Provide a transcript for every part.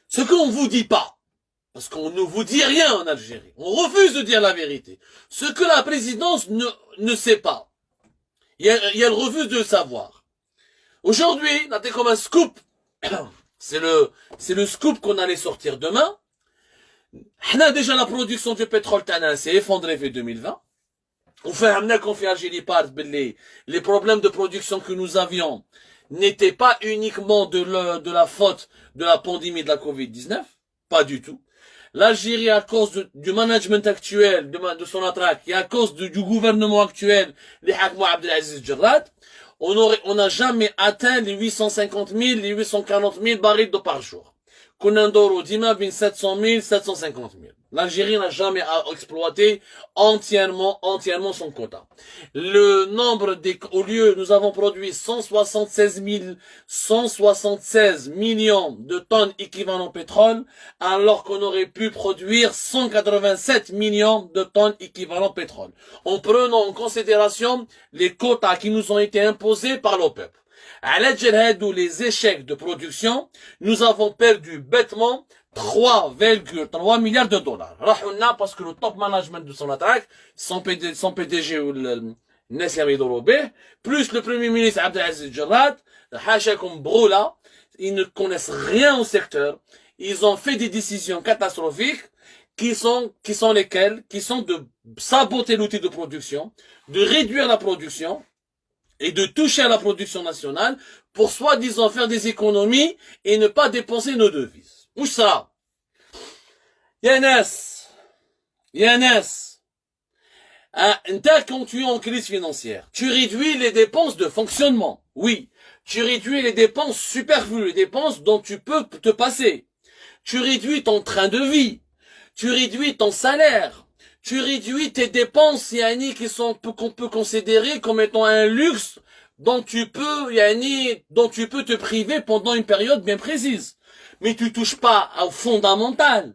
Ce qu'on ne vous dit pas, parce qu'on ne vous dit rien en Algérie, on refuse de dire la vérité. Ce que la présidence ne sait pas, elle refuse de le savoir. Aujourd'hui, on comme un scoop, c'est le scoop qu'on allait sortir demain. On a déjà la production du pétrole s'est effondrée vers 2020. On fait un qu'on fait Algérie part, les problèmes de production que nous avions n'étaient pas uniquement de la faute de la pandémie de la Covid-19, pas du tout. L'Algérie, à cause du management actuel de son attaque et à cause du gouvernement actuel, les Hakma Abdelaziz Jarrad, on n'a jamais atteint les 850 000, les 840 000 barils de par jour. Kunandoro Dima, 700 000, 750 000. L'Algérie n'a jamais exploité entièrement son quota. Le nombre au lieu, nous avons produit 176 millions de tonnes équivalent pétrole, alors qu'on aurait pu produire 187 millions de tonnes équivalent pétrole. En prenant en considération les quotas qui nous ont été imposés par l'OPEP. À l'aide de les échecs de production, nous avons perdu bêtement 3,3 milliards de dollars. Parce que le top management de son attaque, son PDG ou Nessia Dorobé, plus le premier ministre Abdelaziz Jarrad, Hachakoum Broula, ils ne connaissent rien au secteur. Ils ont fait des décisions catastrophiques qui sont lesquelles? Qui sont de saboter l'outil de production, de réduire la production, et de toucher à la production nationale pour soi-disant faire des économies et ne pas dépenser nos devises. Où ça? Yanes, quand tu es en crise financière, tu réduis les dépenses de fonctionnement. Oui, tu réduis les dépenses superflues, les dépenses dont tu peux te passer. Tu réduis ton train de vie. Tu réduis ton salaire. Tu réduis tes dépenses, Yani, qu'on peut considérer comme étant un luxe dont tu peux te priver pendant une période bien précise. Mais tu touches pas au fondamental.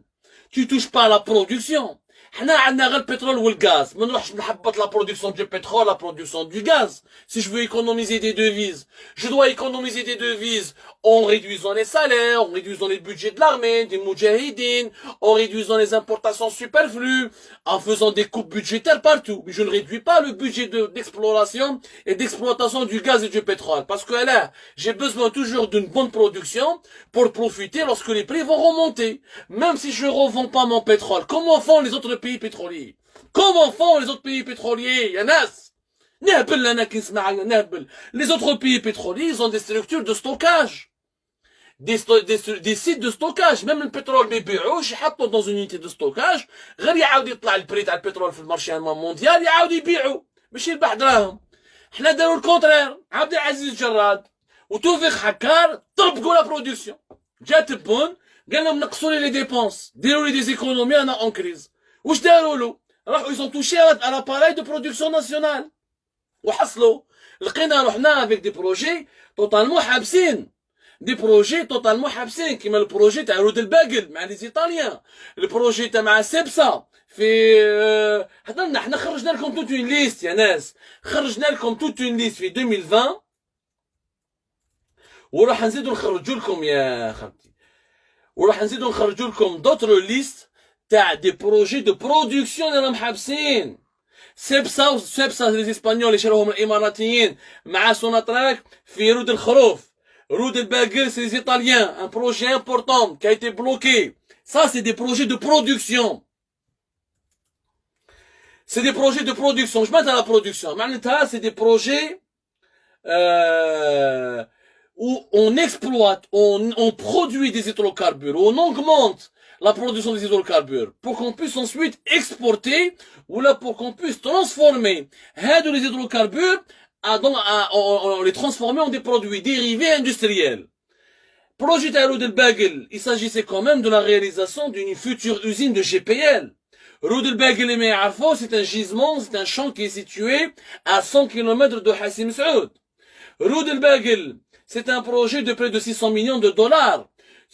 Tu touches pas à la production. حنا عندنا غير البترول والغاز ما نروحش نحبط la production du pétrole, la production du gaz. Si je veux économiser des devises, je dois économiser des devises en réduisant les salaires, en réduisant les budgets de l'armée, des moudjahidines, en réduisant les importations superflues, en faisant des coupes budgétaires partout. Mais je ne réduis pas le budget d'exploration et d'exploitation du gaz et du pétrole. Parce que là, j'ai besoin toujours d'une bonne production pour profiter lorsque les prix vont remonter. Même si je ne revends pas mon pétrole, comment font les autres pays pétroliers? Comment font les autres pays pétroliers? Yanas, les autres pays pétroliers, ils ont des structures de stockage. Des sites de stockage. Même le pétrole, ils حطوا dans une unité de stockage. غير يعاود يطلع البريد على البترول في المارشي المونديال يعاود يبيعوا. ماشي يربح دراهم. حنا داروا الكونترير. عبد العزيز جراد وتوفيق حكار طبقوا لا برودكسيون. جات البون قال لهم نقصوا لي ديبونس. ديروا لي دي ايكونومي انا اون كريز. واش داروا له؟ راحوا ils ont touché à l'appareil de production nationale. وحصلوا لقينا روحنا avec des projets totalement حابسين. Des projets totalement حابسين كيما البروجي تاع رود الباقل مع لي ايطاليان. البروجي تاع مع سيبسا في حضرنا حنا خرجنا لكم توت اون ليست يا ناس. خرجنا لكم توت اون ليست في 2020 وراح نزيدو نخرجوا لكم يا خالتي. وراح نزيدو نخرجوا لكم دوتر ليست تاع دي بروجي دو برودكسيون اللي راهم حابسين. سيبسا لي اسبانيول اللي شراوهم الاماراتيين مع سوناتراك في رود الخروف. رود الباقل c'est les Italiens, un projet important qui a été bloqué. Ça c'est des projets de production. C'est des projets de production. Je mets à la production. معناتها c'est des projets où on exploite, on produit des hydrocarbures, on augmente la production des hydrocarbures pour qu'on puisse ensuite exporter ou là pour qu'on puisse transformer les hydrocarbures on les transformer en des produits dérivés industriels. Projet Roud El Bagel, il s'agissait quand même de la réalisation d'une future usine de GPL. Roud El Bagel et Me'arfo, c'est un gisement, c'est un champ qui est situé à 100 km de Hassim Saoud. Roud El Bagel, c'est un projet de près de 600 millions de dollars.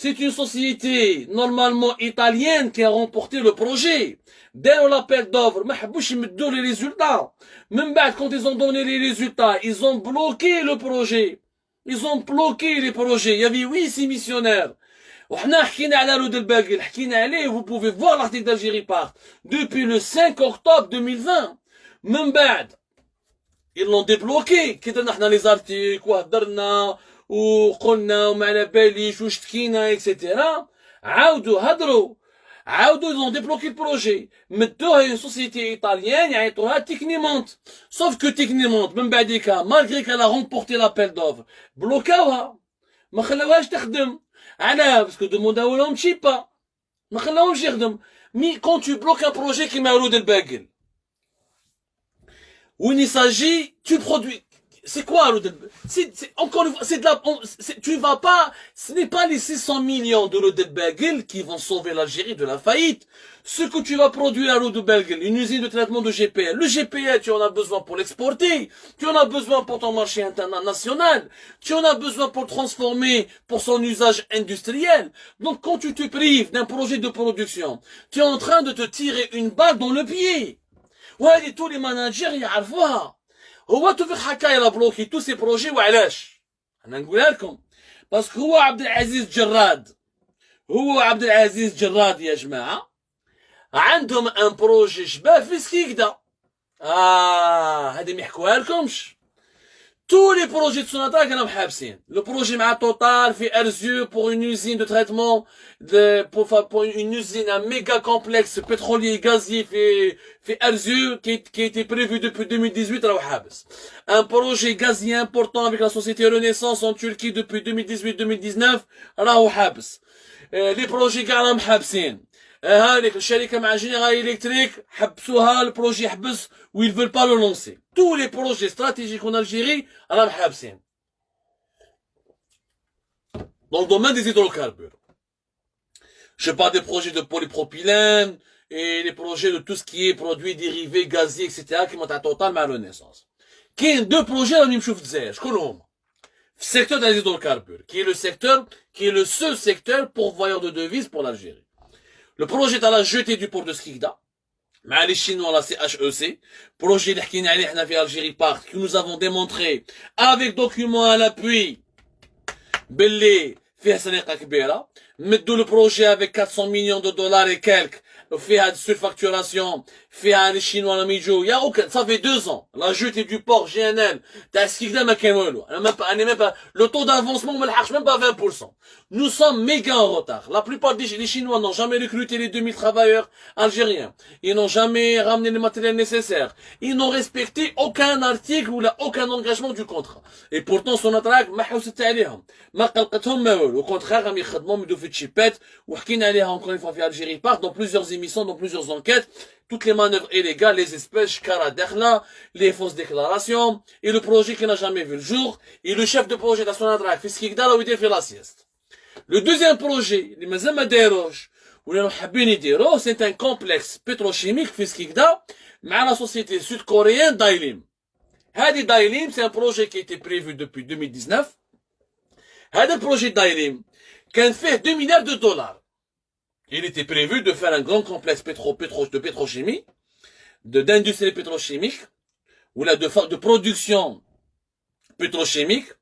C'est une société normalement italienne qui a remporté le projet. Dès l'appel d'offres, ما حبوش يمدوا les résultats. Même quand ils ont donné les résultats, ils ont bloqué le projet. Ils ont bloqué les projets. Il y avait 8 missionnaires. وحنا حكينا على رود الباقل حكينا عليه vous pouvez voir l'article d'Algérie Part depuis le 5 octobre 2020 من بعد ils l'ont débloqué كي درنا حنا لي زارتيك وهضرنا وقلنا وما على باليش وشتكينا اكسيتيرا عاودوا هضروا عاودوا ils ont débloqué le projet مدوها une société italienne يعيطوها Technimont sauf que Technimont من بعديك malgré qu'elle a remporté l'appel d'offres بلوكاوها ما خلاوهاش تخدم علاه باسكو دومونداو لهم تشي با ما خلاوهمش يخدم مي quand tu bloques un projet كيما رود الباقل où il s'agit tu produis c'est quoi c'est encore une fois c'est de la tu vas pas ce n'est pas les 600 millions de l'eau de Belgel qui vont sauver l'Algérie de la faillite. Ce que tu vas produire à l'eau de Belgel, une usine de traitement de GPL. Le GPL, tu en as besoin pour l'exporter, tu en as besoin pour ton marché international, tu en as besoin pour le transformer pour son usage industriel. Donc quand tu te prives d'un projet de production, tu es en train de te tirer une balle dans le pied. Ouais, tous les managers يعرفوها. هو توفيق حكاية لا بلوكي تو سي بروجي وعلاش انا نقولها لكم باسكو هو عبد العزيز جراد يا جماعة عندهم ان بروجي شباب في سكيكدا هادي ما يحكوها لكمش tous les projets de Sonatrach كانوا محابسين le projet مع Total في Erzurum pour une usine de traitement pour une usine un méga complexe pétrolier et gazier في Erzurum qui était prévu depuis 2018 راهو حابس un projet gazier important avec la société Renaissance en Turquie depuis 2018-2019 راهو حابس les projets كاع راهم حابسين هانيك الشركة مع جينيرال إلكتريك حبسوها البروجي حبس و ils veulent pas le lancer tous les projets stratégiques en Algérie راهم حابسين dans le domaine des hydrocarbures je parle des projets de polypropylène et les projets de tout ce qui est produits dérivés gaziers etc qui montent à Total مع Renaissance كاين deux projets راهم يمشوا في الجزائر شكون هما في secteur des hydrocarbures qui est le seul secteur pourvoyeur de devises pour l'Algérie. Le projet à la jetée du port de Skikda, مع les Chinois la CHEC, projet اللي حكينا عليه حنا في Algérie Part, que nous avons démontré avec documents à l'appui باللي فيها سرقة كبيرة, مدوا le projet avec 400 millions de dollars et quelques, فيها surfacturation, فيها les Chinois la Mijou, y a aucun, ça fait 2 ans, la jetée du port GNL, تاع Skikda ما كان والو, même pas, le taux d'avancement ما لحقش même pas 20%. Nous sommes méga en retard. La plupart des Chinois n'ont jamais recruté les 2000 travailleurs algériens. Ils n'ont jamais ramené le matériel nécessaire. Ils n'ont respecté aucun article ou aucun engagement du contrat. Et pourtant, Sonatrach, ما حوست عليهم. ما قلقتهم ما والو. Au contraire, هم يخدموا مدو في تشيبات. وحكينا عليها encore une fois في Algérie Part, dans plusieurs émissions, dans plusieurs enquêtes. Toutes les manœuvres illégales, les espèces, Kara Dakhla, les fausses déclarations, et le projet qui n'a jamais vu le jour, et le chef de projet de Sonatrach, Fiskikda, là où il fait la sieste. Le deuxième projet, c'est un complexe pétrochimique في سكيكدا مع la société sud-coréenne Dailim. هذه Dailim, c'est un projet qui a été prévu depuis 2019. هذا projet Dailim كان فيه 2 milliards de dollars. Il était prévu de faire un grand complexe de pétrochimie, d'industrie pétrochimique, ou là de production pétrochimique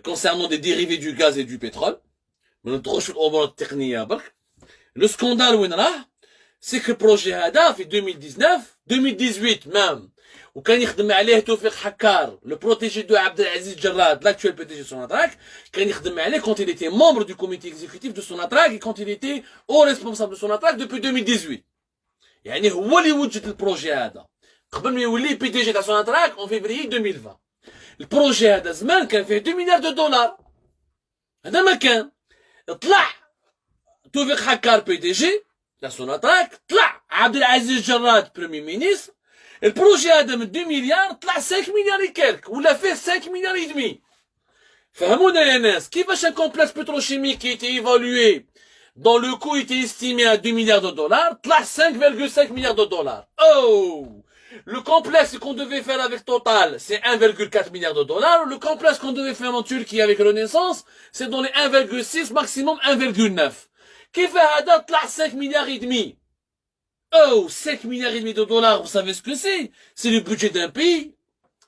concernant des dérivés du gaz et du pétrole. Le scandale c'est que le projet هذا في 2018 même وكان يخدم عليه توفيق حكار le protégé de Abdelaziz Jarrad l'actuel PDG de Sonatrach كان يخدم عليه quand il était membre du comité exécutif de Sonatrach et quand il était haut responsable de Sonatrach depuis 2018 يعني هو اللي وجد البروجي هذا قبل ما يولي PDG تاع Sonatrach en février 2020 البروجي هذا زمان كان فيه 2 مليار دولار هذا ما كان طلع توفيق حكار بي دي جي تاع Sonatrach طلع عبد العزيز جراد بريمي مينيستر البروجي هذا من 2 مليار طلع 5 مليار كالك ولا فيه 5 مليار et demi فهمونا يا ناس كيفاش un complexe pétrochimique qui était évalué dont le coût était estimé à 2 milliards de dollars طلع 5,5 milliards de dollars. Oh, le complexe qu'on devait faire avec Total, c'est 1,4 milliard de dollars. Le complexe qu'on devait faire en Turquie avec Renaissance, c'est dans les 1,6, maximum 1,9. كيف هذا طلع 5 milliards et demi. Oh, 5 milliards et demi de dollars, vous savez ce que c'est? C'est le budget d'un pays.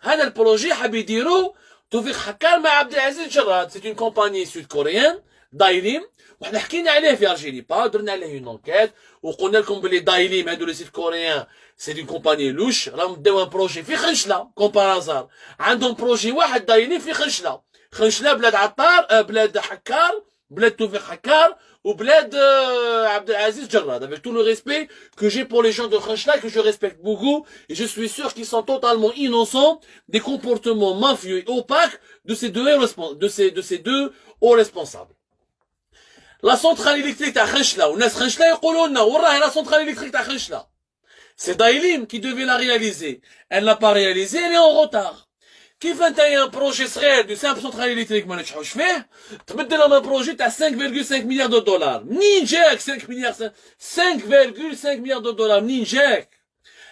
هذا البروجي حاب يديرو توفيق حكار مع عبد العزيز جراد. C'est une compagnie sud-coréenne, Dailim, وحنا حكينا عليه في الجيري با درنا عليه اون انكيت وقلنا لكم بلي دايليم هادو لي سيت كوريان سي دي كومباني لوش راهم داو ان بروجي في خنشله كومبارازار عندهم بروجي واحد دايلين في خنشله خنشله بلاد عطار بلاد حكار بلاد توفيق حكار وبلاد عبد العزيز جراد avec tout le respect que j'ai pour les gens de Khanchla que je respecte beaucoup et je suis sûr qu'ils sont totalement innocents des comportements mafieux et opaques de ces deux hauts responsables. La centrale électrique de Khanchla, ou Nas Khanchla يقولوا لنا وين راهي la centrale électrique de Khanchla. C'est Dailim qui devait la réaliser. Elle l'a pas réalisée, elle est en retard. كيف انت un projet صغير de simple centrale électrique ما نجحوش فيه تبدل لنا بروجي تاع 5,5 مليار دو دولار منين جاك 5,5 مليار دو دولار منين جاك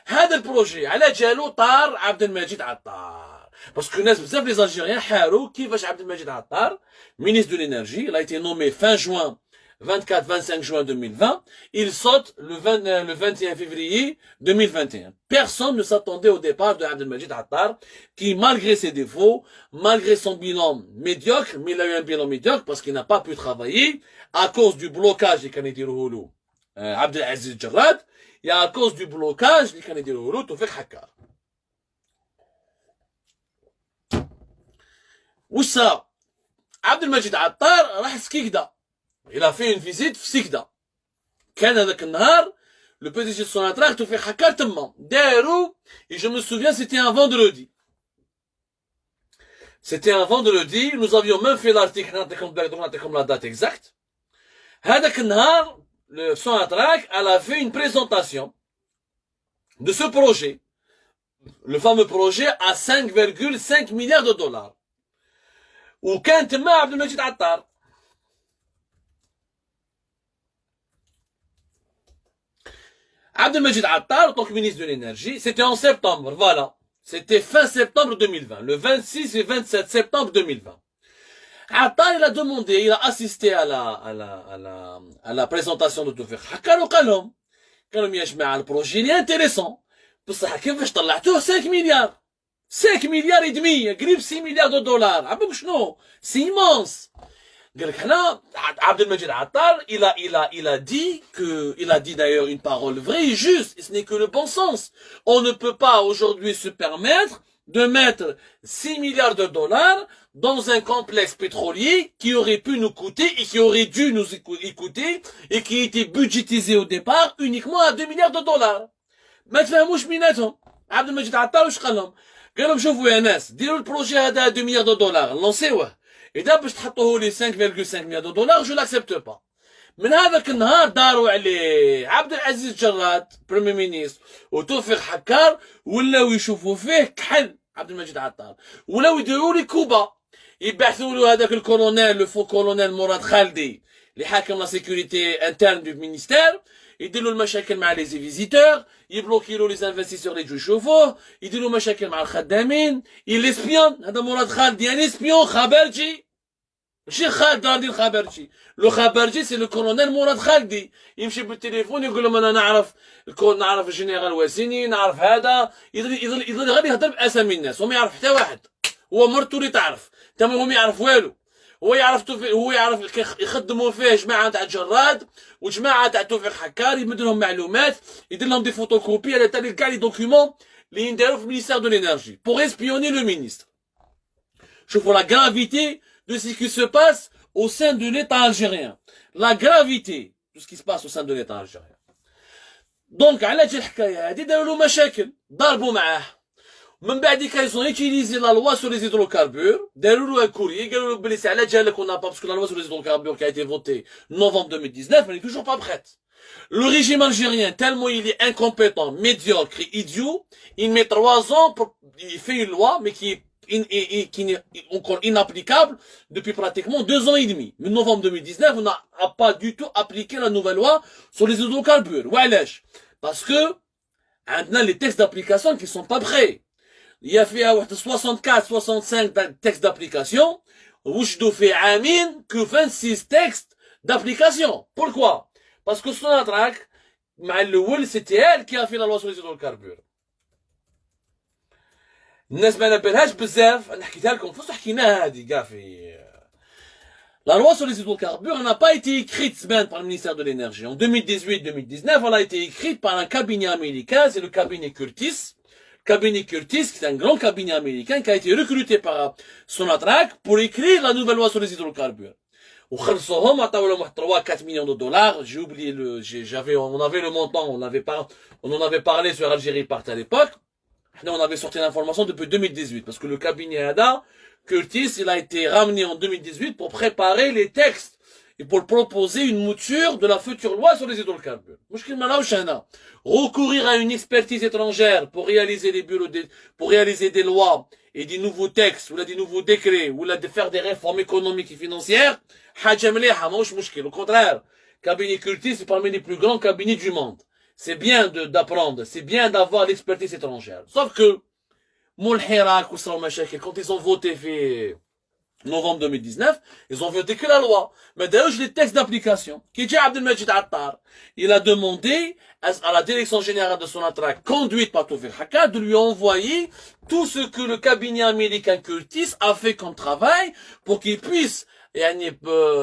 هذا البروجي على جالو طار عبد المجيد عطار باسكو الناس بزاف لي زالجيريان حاروا كيفاش عبد المجيد عطار ministre de l'énergie il a été nommé fin juin 24-25 juin 2020, il saute le 21 février 2021. Personne ne s'attendait au départ de Abdelmajid Attar, qui malgré ses défauts, malgré son bilan médiocre, mais il a eu un bilan médiocre parce qu'il n'a pas pu travailler à cause du blocage des Kanedi Rouhoulou Abdelaziz Jarrad, et à cause du blocage des Kanedi Rouhoulou Toufik Hakkar. Où ça Abdelmajid Attar راح سكيكدا. Il a fait une visite في سكدا. كان هذاك النهار le PDG de Sonatrach Toufik Hakkar تما داروا et je me souviens c'était un vendredi. C'était un vendredi, nous avions même fait l'article نعطيكم la date exacte. هذاك النهار le Sonatrach elle a fait une présentation de ce projet. Le fameux projet à 5,5 milliards de dollars. وكان تما عبد المجيد عطار. Abdelmajid Attar, en tant que ministre de l'énergie, c'était en septembre, voilà. C'était fin septembre 2020, le 26 et 27 septembre 2020. Attar, il a demandé, il a assisté à la présentation de Toufik Hakkar وقال لهم يا جماعة البروجي اللي intéressant. بصح كيفاش طلعتوه 5 مليار 5 مليار et demi, قريب 6 milliards de dollars. عباك شنو؟ C'est immense. Abdelmajid Attar, il a dit d'ailleurs une parole vraie et juste, et ce n'est que le bon sens. On ne peut pas aujourd'hui se permettre de mettre 6 milliards de dollars dans un complexe pétrolier qui aurait pu nous coûter et qui aurait dû nous coûter et qui était budgétisé au départ uniquement à 2 milliards de dollars. ما تفهموش بيناتهم. Abdelmajid Attar واش قال لهم شوفوا يا ناس ديروا البروجي هذا 2 milliards de dollars لونسيوه. إذا باش تحطوه لي 5,5 مليار دو دولار جو لاكسبت با. من هذاك النهار داروا عليه عبد العزيز جراد بريمي مينيستر وتوفيق حكار ولاو يشوفوا فيه كحل عبد المجيد عطار ولاو يديروا لي كوبا يبعثوا له هذاك الكولونيل لو فو كولونيل مراد خالدي اللي حاكم لا سيكوريتي انترن دو مينيستير يديروا المشاكل مع لي فيزيتور يبلوكي له لي انفستيسور اللي يجوا يشوفوه يديروا مشاكل مع الخدامين يليسبيون هذا مراد خالدي يعني اسبيون خبرجي ماشي خالد غادي الخبرجي لو خبرجي سي لو كولونيل مراد خالدي يمشي بالتليفون يقول لهم انا نعرف الجنرال واسيني نعرف هذا يظل غادي يهضر باسامي الناس وما يعرف حتى واحد هو مرته اللي تعرف تما هو ما يعرف والو هو يعرف يخدموا فيه جماعه تاع جراد وجماعه تاع توفيق حكار يمد لهم معلومات يدير لهم دي فوتوكوبي على تاع كاع لي دوكيومون اللي ينداروا في المينيستير دو لينيرجي بور اسبيوني لو مينيستر. شوفوا لا غرافيتي de ce qui se passe au sein de l'État algérien. La gravité de ce qui se passe au sein de l'État algérien. Donc, على هاد الحكاية هادي داروا له مشاكل ضربوا معاه. من بعد كايزون يوتيليزي لا لوا سور لي هيدروكاربور داروا له ان كوريي قالوا له بلي على جالك on n'a pas parce que la loi sur les hydrocarbures qui a été votée novembre 2019 elle est toujours pas prête. Le régime algérien tellement il est incompétent, médiocre et idiot, il met 3 ans pour il fait une loi mais qui est encore inapplicable depuis pratiquement 2 ans et demi. En novembre 2019, on n'a pas du tout appliqué la nouvelle loi sur les hydrocarbures. Wesh, parce que on a les textes d'application qui sont pas prêts. Il y a fait 64, 65 textes d'application. Woujdou fait amin que 26 textes d'application. Pourquoi? Parce que Sonatrach, c'était elle qui a fait la loi sur les hydrocarbures. الناس ما نبالهاش بزاف انا حكيتها لكم فاش حكيناها هذه كاع في La loi sur les hydrocarbures n'a pas été écrite par le ministère de l'énergie. En 2018-2019, elle a été écrite par un cabinet américain, c'est le cabinet Curtis. Cabinet Curtis, qui est un grand cabinet américain qui a été recruté par Sonatrach pour écrire la nouvelle loi sur les hydrocarbures. On a 4 millions de dollars. J'ai oublié on avait le montant, on en avait parlé sur Algérie Part à l'époque. On avait sorti l'information depuis 2018 parce que le cabinet Ada, Curtis, il a été ramené en 2018 pour préparer les textes et pour proposer une mouture de la future loi sur les hydrocarbures. Recourir à une expertise étrangère pour réaliser des lois et des nouveaux textes, ou là des nouveaux décrets, ou là de faire des réformes économiques et financières, au contraire, cabinet Curtis est parmi les plus grands cabinets du monde. C'est bien d'apprendre, c'est bien d'avoir l'expertise étrangère. Sauf que, quand ils ont voté novembre 2019, ils ont voté que la loi. Mais d'ailleurs, j'ai les textes d'application. Abdelmajid Attar, il a demandé à la direction générale de Sonatrach, conduite par Tawfiq Hakka, de lui envoyer tout ce que le cabinet américain Curtis a fait comme travail pour qu'il puisse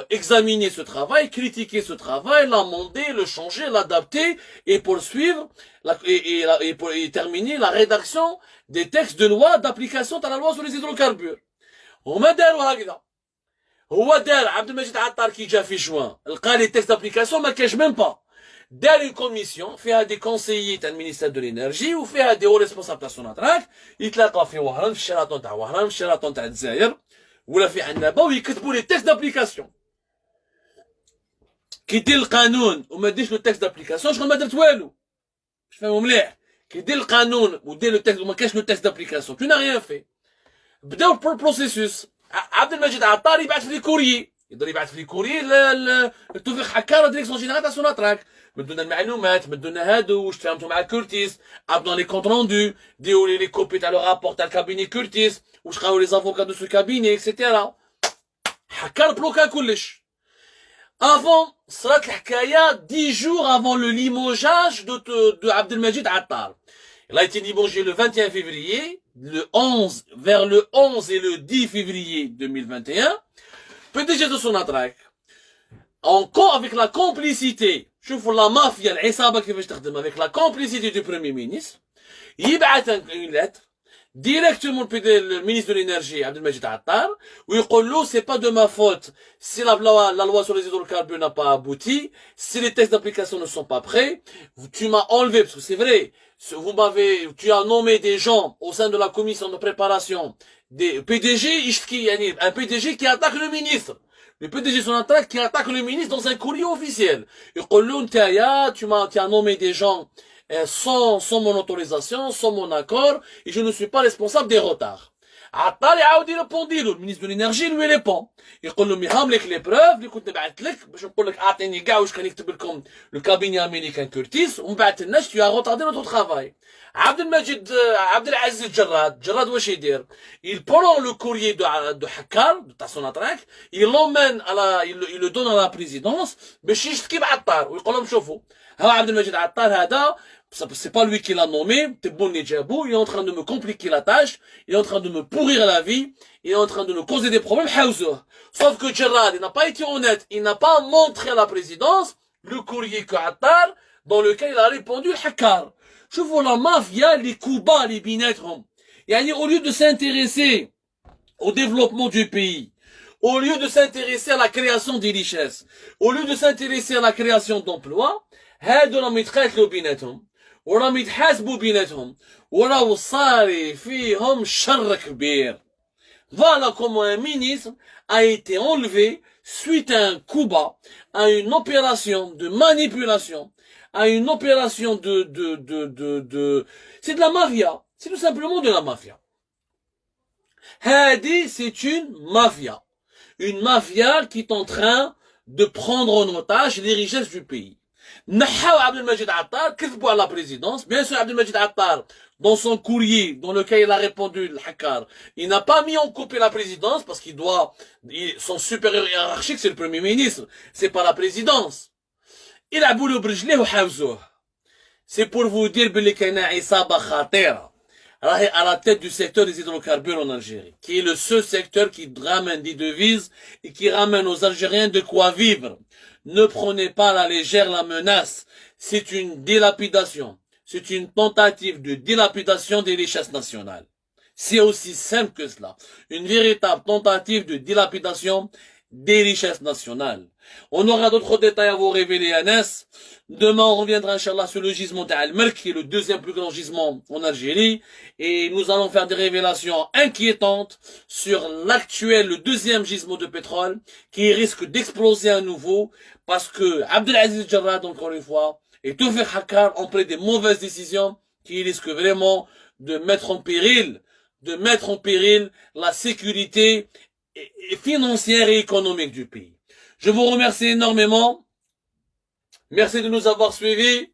examiner ce travail, critiquer ce travail, l'amender, le changer, l'adapter et poursuivre et terminer la rédaction des textes de loi d'application à la loi sur les hydrocarbures. وما داروا هكذا هو دار عبد المجيد عطار كي جا في جوان لقى لي تيست دابليكاسيون ما كاش ميم با دار اون كوميسيون فيها دي كونسيي تاع المينيستير دو لينيرجي وفيها دي ريسبونسابل تاع سوناتراك يتلاقاو في وهران في الشيراتون تاع وهران في الشيراتون تاع الجزائر ولا في عنابه ويكتبوا لي تيست دابليكاسيون كي دير القانون وما ديرش لو تيست دابليكاسيون شغل ما درت والو باش تفهموا مليح كي دير القانون ودير لو تيست وما كاش لو تيست دابليكاسيون تو نا ريان في بداو البروسيسوس عبد المجيد عطار يبعث في لي كوريي يقدر يبعث في لي كوريي لتوفيق حكا ديريكسيون جينيرال تاع سوناتراك مدونا المعلومات مدونا هادو واش تفاهمتوا مع كورتيس عبدوا لي كونت روندو ديروا لي كوبي تاع لو رابور تاع الكابيني كورتيس واش قالوا لي زافوكا دو سو كابيني اكسيتيرا حكا البلوكا كلش افون صرات الحكايه 10 jours avant le limogeage de Abdelmajid Attar. Il a été limogé le 21 février, vers le 11 et le 10 février 2021. PDG de Sonatrach, encore avec la complicité, je vous la mafia, avec la complicité du Premier ministre, il va une lettre, directement le ministre de l'énergie, Abdelmajid Attar, où il dit c'est pas de ma faute si la loi sur les hydrocarbures n'a pas abouti, si les textes d'application ne sont pas prêts, tu m'as enlevé, parce que c'est vrai, tu as nommé des gens au sein de la commission de préparation des PDG, un PDG qui attaque le ministre. Le PDG Sonatrach qui attaque le ministre dans un courrier officiel. Il dit, tu as nommé des gens sans mon autorisation, sans mon accord, et je ne suis pas responsable des retards. Attar يعاود يريبوندي له المينيستر دو لينيرجي لو ريبون يقول له ميهم لك لي بروف اللي كنت نبعث لك باش نقول لك اعطيني كاع واش كان يكتب لكم لو كابيني امريكان كورتيس ومن بعد الناس tu as retardé notre travail. عبد العزيز جراد واش يدير il prend le courrier de Hakkar تاع Sonatrach il l'emmène il le donne à la présidence باش يشتكي بعطار ويقول لهم شوفوا ها عبد المجيد عطار هذا c'est pas lui qui l'a nommé, il est en train de me compliquer la tâche, il est en train de me pourrir la vie, il est en train de me causer des problèmes, sauf que Gerard, il n'a pas été honnête, il n'a pas montré à la présidence le courrier que Attar, dans lequel il a répondu Hakkar. Je vois la mafia, les coups bas, les binettes, au lieu de s'intéresser au développement du pays, au lieu de s'intéresser à la création des richesses, au lieu de s'intéresser à la création d'emplois, هادو راهم يتقاتلوا بيناتهم وراهم يتحاسبوا بيناتهم وراهو صاري فيهم شر كبير. Voilà comment un ministre a été enlevé suite à un coup bas, à une opération de manipulation, à une opération c'est de la mafia. C'est tout simplement de la mafia. Hadi, c'est une mafia. Une mafia qui est en train de prendre en otage les richesses du pays. نحاو عبد المجيد عطار كذبوا على la présidence. Bien sûr, Abdelmajid Attar, dans son courrier, dans lequel il a répondu le Hakkar, il n'a pas mis en copie la présidence parce son supérieur hiérarchique, c'est le premier ministre, c'est pas la présidence. Il a boulot برجليه وحاوزوه. C'est pour vous dire بلي كاينه عصابه خطيره à la tête du secteur des hydrocarbures en Algérie, qui est le seul secteur qui ramène des devises et qui ramène aux Algériens de quoi vivre. Ne prenez pas à la légère la menace. C'est une dilapidation. C'est une tentative de dilapidation des richesses nationales. C'est aussi simple que cela. Une véritable tentative de dilapidation des richesses nationales. On aura d'autres détails à vous révéler, Anas. Demain, on reviendra, Inch'Allah, sur le gisement d'Al-Merk, qui est le deuxième plus grand gisement en Algérie. Et nous allons faire des révélations inquiétantes sur l'actuel, le deuxième gisement de pétrole, qui risque d'exploser à nouveau, parce que Abdelaziz Jarrad, encore une fois, et Toufik Hakkar ont pris des mauvaises décisions qui risquent vraiment de mettre en péril la sécurité financière et économique du pays. Je vous remercie énormément. Merci de nous avoir suivis.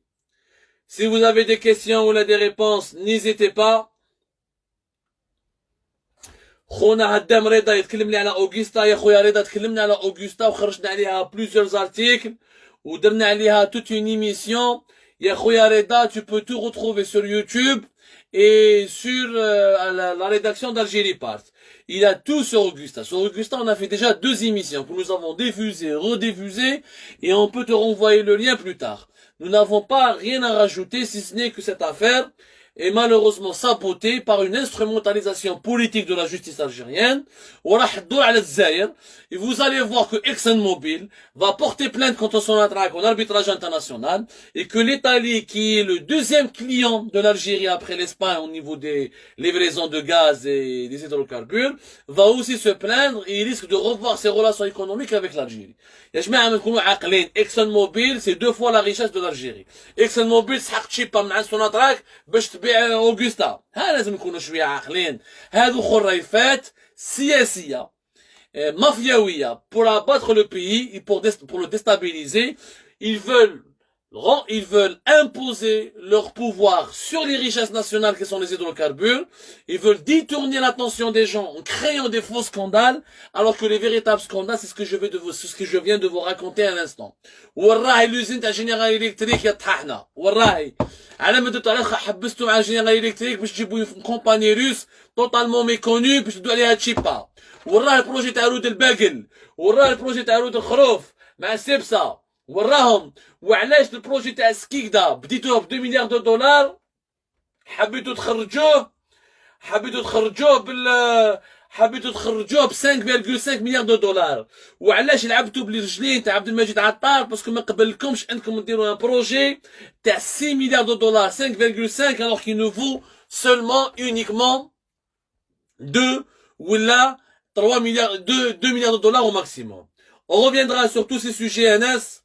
Si vous avez des questions ou des réponses, n'hésitez pas. خونا هدام رضا يتكلم لي على اوغستا. يا خويا رضا تكلمنا على اوغستا وخرجنا عليها plusieurs articles ودرنا عليها toute une émission. يا خويا رضا, tu peux tout retrouver sur YouTube et sur la rédaction d'Algérie Part. Il a tout sur Augusta. Sur Augusta, on a fait déjà 2 émissions que nous avons diffusées, rediffusées, et on peut te renvoyer le lien plus tard. Nous n'avons pas rien à rajouter, si ce n'est que cette affaire est malheureusement sabotée par une instrumentalisation politique de la justice algérienne. Et vous allez voir que ExxonMobil va porter plainte contre son attraque en arbitrage international et que l'Italie, qui est le deuxième client de l'Algérie après l'Espagne au niveau des livraisons de gaz et des hydrocarbures, va aussi se plaindre et il risque de revoir ses relations économiques avec l'Algérie. ExxonMobil, c'est 2 fois la richesse de l'Algérie. ExxonMobil, سحق من son attraque باش تبيع اوغستا. ها لازم نكونوا شويه عاقلين. هذو خريفات سياسيه mafiaouia pour abattre le pays et pour le déstabiliser. Ils veulent imposer leur pouvoir sur les richesses nationales qui sont les hydrocarbures. Ils veulent détourner l'attention des gens en créant des faux scandales, alors que les véritables scandales, c'est ce que je viens de vous raconter à l'instant. والراهي l'usine تاع General Electric يا طحنا. والراهي على مدى التاريخ حبستوا مع General Electric باش تجيبوا كومباني روس totalement méconnue باش تدوا عليها تشيبا. والراهي البروجي تاع رود الباقل. والراهي البروجي تاع رود الخروف مع سيبسا. وراهم وعلاش البروجي تاع سكيكدا بديتوه ب 2 مليار دولار حبيتوا تخرجوه ب 5.5 مليار دولار. وعلاش لعبتوا بالرجلين تاع عبد المجيد عطار باسكو ما قبلكمش انكم ديروا ان بروجي تاع 6 مليار دولار 5.5 alors qu'il nous vaut seulement uniquement 2 ولا 3 milliards 2 milliards de dollars au maximum. On reviendra sur tous ces sujets, Anas.